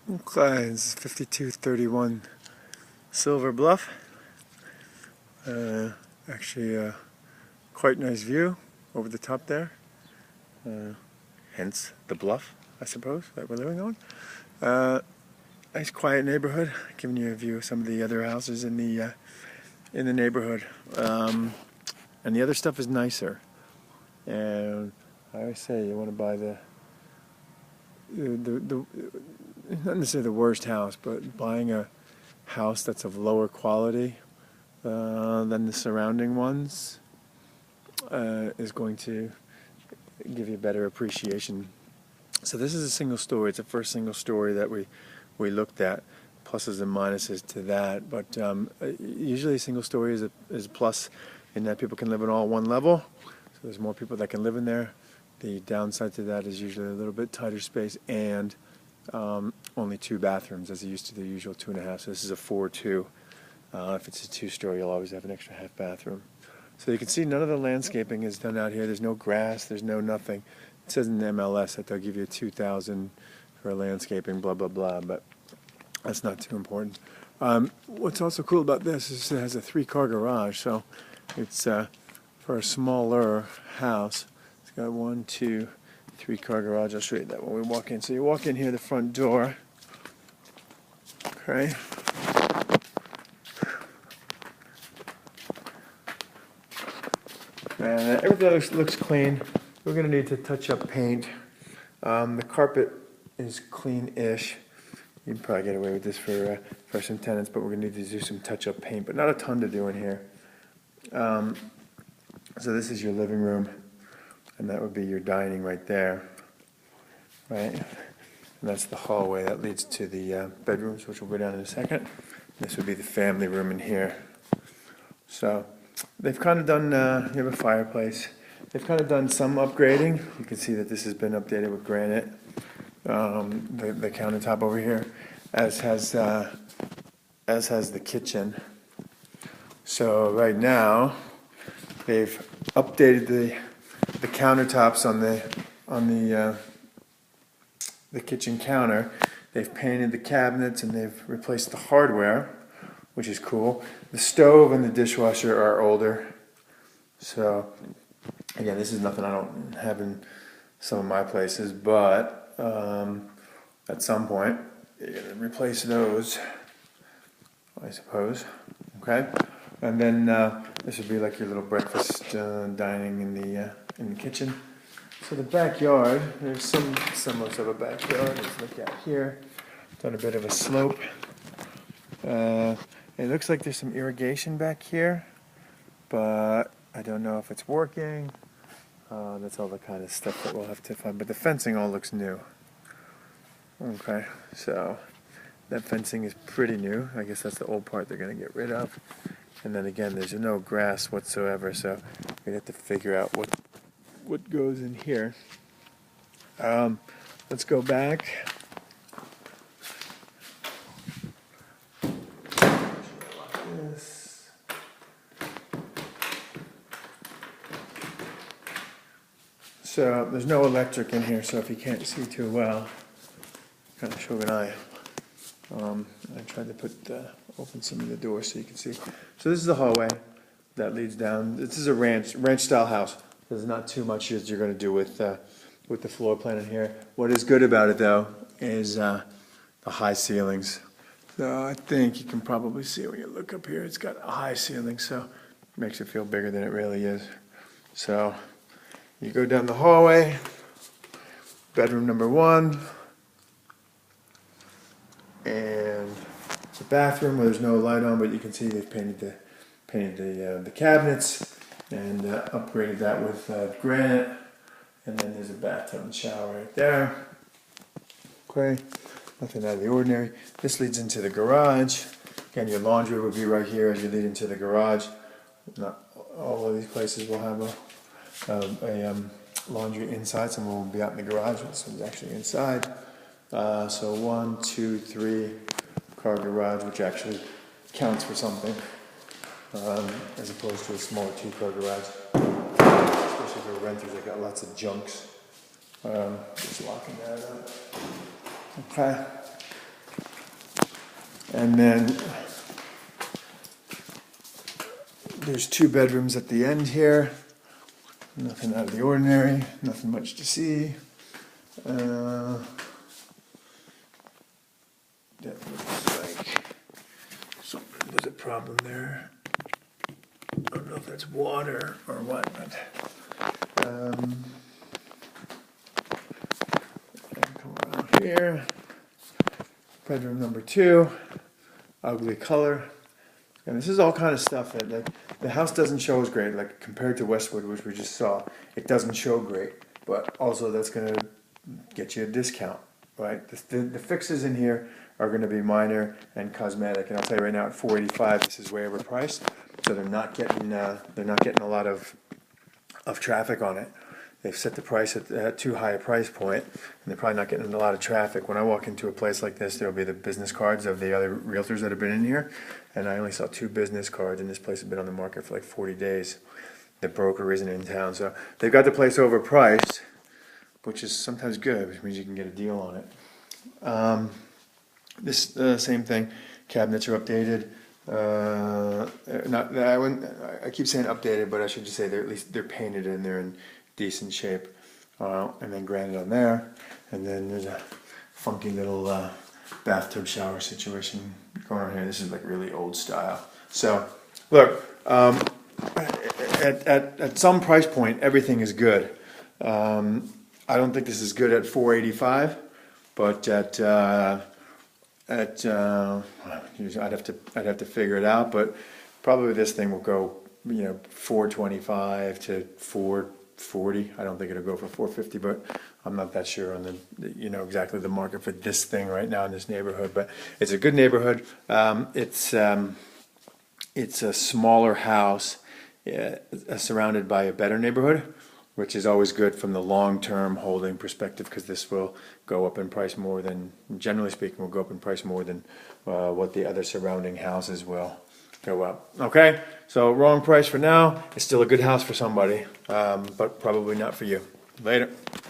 Okay, this is 5231 Silver Bluff. Actually, quite nice view over the top there. Hence the bluff, I suppose, that we're living on. Nice quiet neighborhood, giving you a view of some of the other houses in the neighborhood. And the other stuff is nicer. And I always say you want to buy the not necessarily the worst house, but buying a house that's of lower quality than the surrounding ones is going to give you better appreciation. So this is a single story. It's the first single story that we looked at, pluses and minuses to that. But usually a single story is a plus in that people can live in all one level. So there's more people that can live in there. The downside to that is usually a little bit tighter space and only 2 bathrooms as opposed to the usual 2.5. So this is a 4-2. If it's a 2-story, you'll always have an extra half bathroom. So you can see none of the landscaping is done out here. There's no grass. There's no nothing. It says in the MLS that they'll give you $2,000 for landscaping, blah, blah, blah, but that's not too important. What's also cool about this is it has a 3-car garage, so it's for a smaller house. It's got 1, 2, 3-car garage. I'll show you that when we walk in. So you walk in here, the front door. Okay. And everything looks clean. We're going to need to touch up paint. The carpet is clean-ish. You can probably get away with this for some tenants, but we're going to need to do some touch-up paint, but not a ton to do in here. So this is your living room, and that would be your dining right there, right? And that's the hallway that leads to the bedrooms, which we'll go down in a second. This would be the family room in here. So they've kind of done, you have a fireplace. They've kind of done some upgrading. You can see that this has been updated with granite. The countertop over here, as has the kitchen. So right now, they've updated the countertops on the kitchen counter. They've painted the cabinets and they've replaced the hardware, which is cool. The stove and the dishwasher are older. So again, this is nothing I don't have in some of my places, but at some point you're going to replace those, I suppose. Okay, and then this would be like your little breakfast dining in the kitchen. So the backyard, there's some semblance of a backyard. Let's look at here. Done a bit of a slope. It looks like there's some irrigation back here, but I don't know if it's working. That's all the kind of stuff that we'll have to find. But the fencing all looks new. Okay, so that fencing is pretty new. I guess that's the old part they're going to get rid of. And then again, there's no grass whatsoever, so we have to figure out what goes in here. Let's go back. So there's no electric in here, so if you can't see too well, kind of show an eye. I tried to open some of the doors so you can see. So this is the hallway that leads down. This is a ranch-style house. There's not too much that you're going to do with the floor plan in here. What is good about it, though, is the high ceilings. So I think you can probably see when you look up here, it's got a high ceiling, so it makes it feel bigger than it really is. So you go down the hallway, bedroom number 1, and the bathroom where there's no light on, but you can see they've painted the cabinets and upgraded that with granite. And then there's a bathtub and shower right there. Okay, nothing out of the ordinary. This leads into the garage. Again, your laundry would be right here as you lead into the garage. Not all of these places will have a laundry inside. Some will be out in the garage. This one's actually inside. So 1, 2, 3 car garage, which actually counts for something, as opposed to a smaller 2-car garage. Especially for renters, they got lots of junks. Just locking that up. Okay. And then there's 2 bedrooms at the end here. Nothing out of the ordinary, nothing much to see. That looks like there's a problem there. I don't know if that's water or what, but come around here. Bedroom number 2, ugly color. And this is all kind of stuff that, like, the house doesn't show as great, like compared to Westwood, which we just saw. It doesn't show great, but also that's going to get you a discount, right? The fixes in here are going to be minor and cosmetic, and I'll tell you right now, at $485, this is way overpriced, so they're not getting a lot of traffic on it. They've set the price at too high a price point, and they're probably not getting a lot of traffic. When I walk into a place like this, there'll be the business cards of the other realtors that have been in here, and I only saw 2 business cards, and this place has been on the market for like 40 days. The broker isn't in town, so they've got the place overpriced, which is sometimes good, which means you can get a deal on it. This same thing, cabinets are updated. I keep saying updated, but I should just say they're painted and they're in decent shape. And then granite on there, and then there's a funky little bathtub shower situation going on here. This is like really old style. So look, at some price point, everything is good. I don't think this is good at $485, but I'd have to figure it out. But probably this thing will go, $425 to $440. I don't think it'll go for $450, but I'm not that sure on the exactly the market for this thing right now in this neighborhood. But it's a good neighborhood. It's a smaller house surrounded by a better neighborhood, which is always good from the long-term holding perspective, because this will go up in price more than, generally speaking, will go up in price more than what the other surrounding houses will go up. Okay, so wrong price for now. It's still a good house for somebody, but probably not for you. Later.